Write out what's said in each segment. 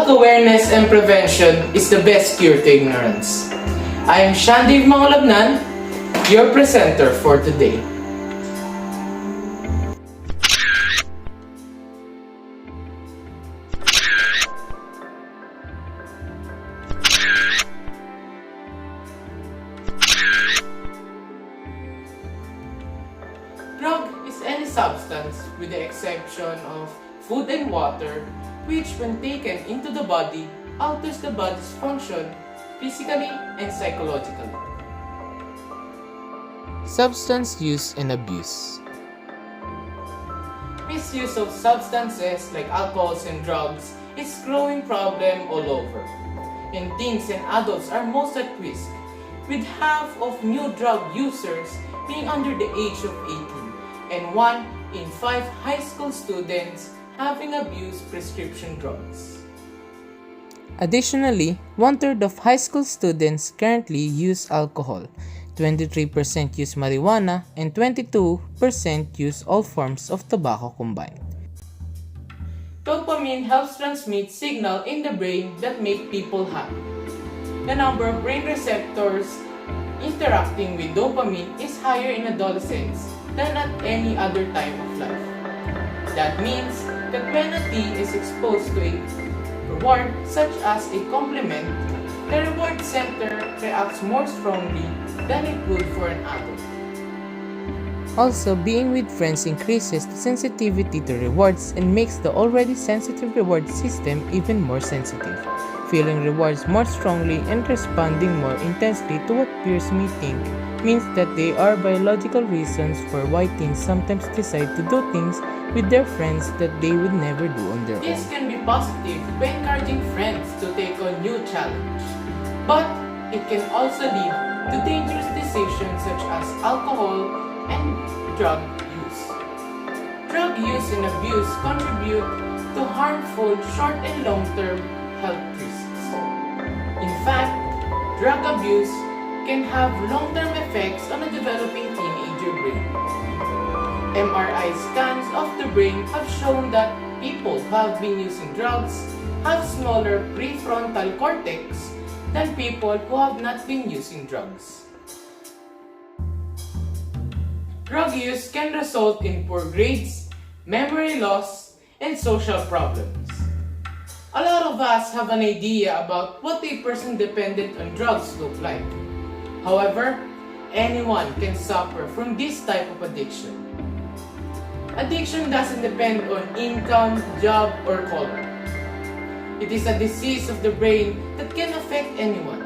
Drug awareness and prevention is the best cure to ignorance. I am Shandiv Mangolabnan, your presenter for today. Drug is any substance, with the exception of food and water, which when taken into the body, alters the body's function physically and psychologically. Substance use and abuse. Misuse of substances like alcohols and drugs is a growing problem all over. And teens and adults are most at risk, with half of new drug users being under the age of 18 and 1 in 5 high school students having abused prescription drugs. Additionally, 1/3 of high school students currently use alcohol, 23% use marijuana, and 22% use all forms of tobacco combined. Dopamine helps transmit signals in the brain that make people happy. The number of brain receptors interacting with dopamine is higher in adolescents than at any other time of life. That means that when a teen is exposed to a reward such as a compliment, the reward center reacts more strongly than it would for an adult. Also, being with friends increases the sensitivity to rewards and makes the already sensitive reward system even more sensitive, feeling rewards more strongly and responding more intensely to what peers may think means that there are biological reasons for why teens sometimes decide to do things with their friends that they would never do on their own. This can be positive by encouraging friends to take on new challenge, but it can also lead to dangerous decisions such as alcohol and drug use. Drug use and abuse contribute to harmful short and long-term health risks. In fact, drug abuse can have long-term effects on a developing teenager brain. MRI scans of the brain have shown that people who have been using drugs have smaller prefrontal cortex than people who have not been using drugs. Drug use can result in poor grades, memory loss, and social problems. A lot of us have an idea about what a person dependent on drugs look like. However, anyone can suffer from this type of addiction. Addiction doesn't depend on income, job, or color. It is a disease of the brain that can affect anyone.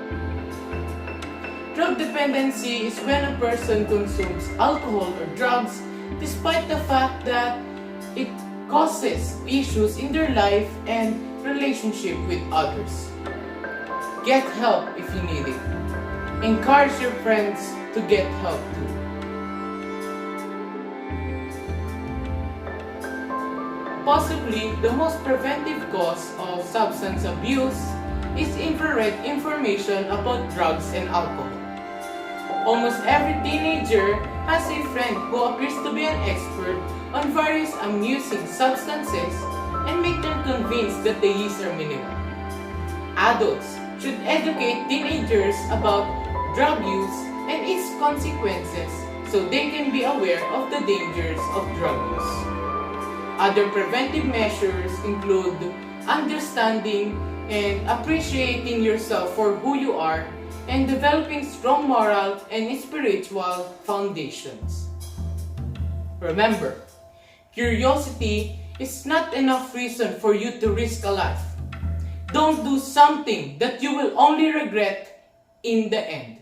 Drug dependency is when a person consumes alcohol or drugs despite the fact that it causes issues in their life and relationship with others. Get help if you need it. Encourage your friends to get help too. Possibly the most preventive cause of substance abuse is infrared information about drugs and alcohol. Almost every teenager has a friend who appears to be an expert on various amusing substances and make them convinced that the risks are minimal. Adults should educate teenagers about drug use and its consequences so they can be aware of the dangers of drug use. Other preventive measures include understanding and appreciating yourself for who you are and developing strong moral and spiritual foundations. Remember, curiosity is not enough reason for you to risk a life. Don't do something that you will only regret in the end.